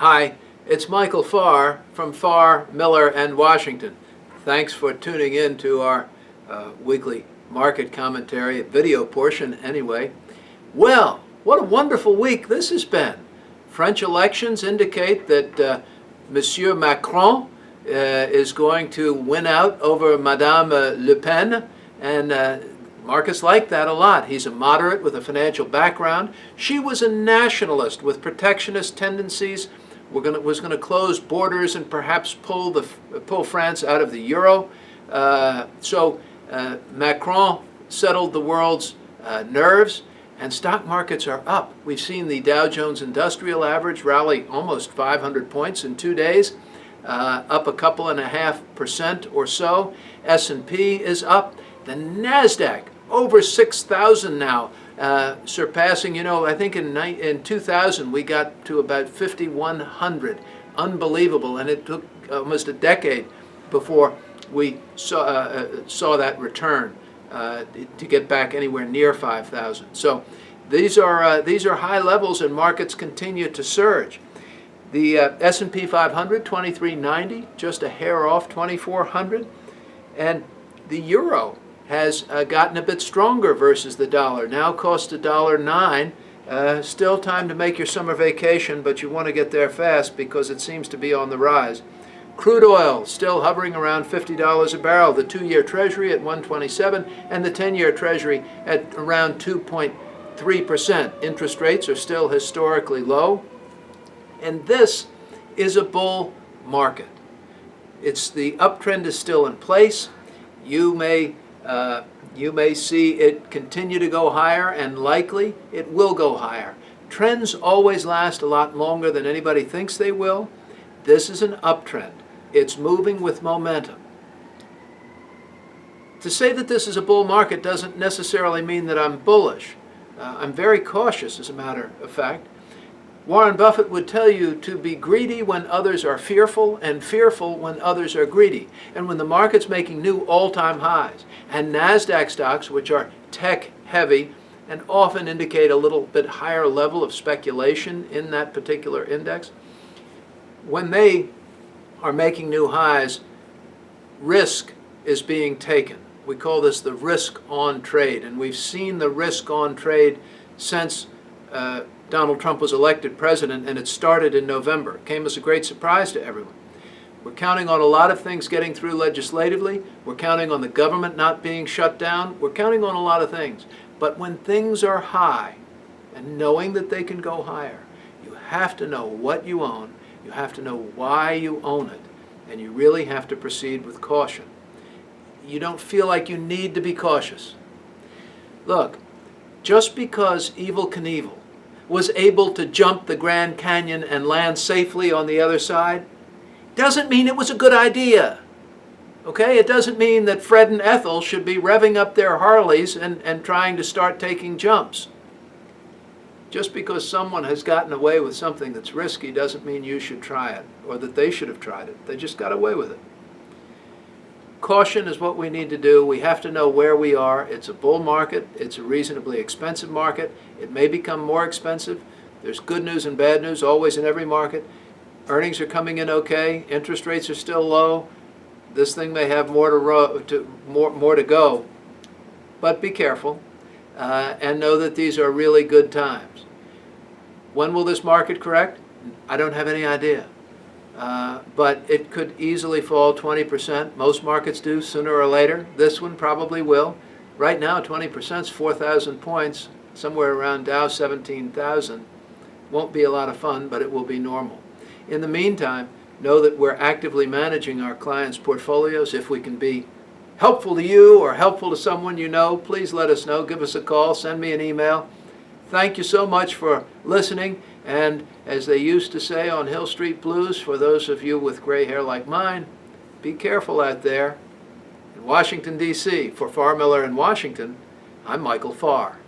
Hi, it's Michael Farr from Farr, Miller, and Washington. Thanks for tuning in to our weekly market commentary, video portion anyway. Well, what a wonderful week this has been. French elections indicate that Monsieur Macron is going to win out over Madame Le Pen, and markets like that a lot. He's a moderate with a financial background. She was a nationalist with protectionist tendencies. Was going to close borders and perhaps pull France out of the euro. So Macron settled the world's nerves, and stock markets are up. We've seen the Dow Jones Industrial Average rally almost 500 points in 2 days, up a couple and a half% or so. S&P is up. The Nasdaq over 6,000 now. Surpassing, I think in 2000 we got to about 5,100. Unbelievable, and it took almost a decade before we saw that return to get back anywhere near 5,000. So these are high levels, and markets continue to surge. The S&P 500 2390, just a hair off 2,400, and the euro has gotten a bit stronger versus the dollar. Now costs $1.09. Still time to make your summer vacation, but you want to get there fast because it seems to be on the rise. Crude oil still hovering around $50 a barrel. The 2-year Treasury at 127, and the 10-year Treasury at around 2.3%. Interest rates are still historically low, and this is a bull market. The uptrend is still in place. You may see it continue to go higher, and likely it will go higher. Trends always last a lot longer than anybody thinks they will. This is an uptrend. It's moving with momentum. To say that this is a bull market doesn't necessarily mean that I'm bullish. I'm very cautious, as a matter of fact. Warren Buffett would tell you to be greedy when others are fearful, and fearful when others are greedy. And when the market's making new all-time highs, and Nasdaq stocks, which are tech-heavy and often indicate a little bit higher level of speculation in that particular index, when they are making new highs, risk is being taken. We call this the risk-on trade, and we've seen the risk-on trade since Donald Trump was elected president, and it started in November. It came as a great surprise to everyone. We're counting on a lot of things getting through legislatively. We're counting on the government not being shut down. We're counting on a lot of things. But when things are high, and knowing that they can go higher, you have to know what you own, you have to know why you own it, and you really have to proceed with caution. You don't feel like you need to be cautious. Look, just because Evel Knievel was able to jump the Grand Canyon and land safely on the other side, doesn't mean it was a good idea. Okay? It doesn't mean that Fred and Ethel should be revving up their Harleys and trying to start taking jumps. Just because someone has gotten away with something that's risky doesn't mean you should try it, or that they should have tried it. They just got away with it. Caution is what we need to do. We have to know where we are. It's a bull market. It's a reasonably expensive market. It may become more expensive. There's good news and bad news always in every market. Earnings are coming in okay. Interest rates are still low. This thing may have more to go. But be careful and know that these are really good times. When will this market correct? I don't have any idea. But it could easily fall 20%. Most markets do sooner or later. This one probably will. Right now, 20% is 4,000 points, somewhere around Dow 17,000. Won't be a lot of fun, but it will be normal. In the meantime, know that we're actively managing our clients' portfolios. If we can be helpful to you or helpful to someone you know, please let us know. Give us a call. Send me an email. Thank you so much for listening. And as they used to say on Hill Street Blues, for those of you with gray hair like mine, be careful out there. In Washington, D.C., for Farr, Miller, and Washington, I'm Michael Farr.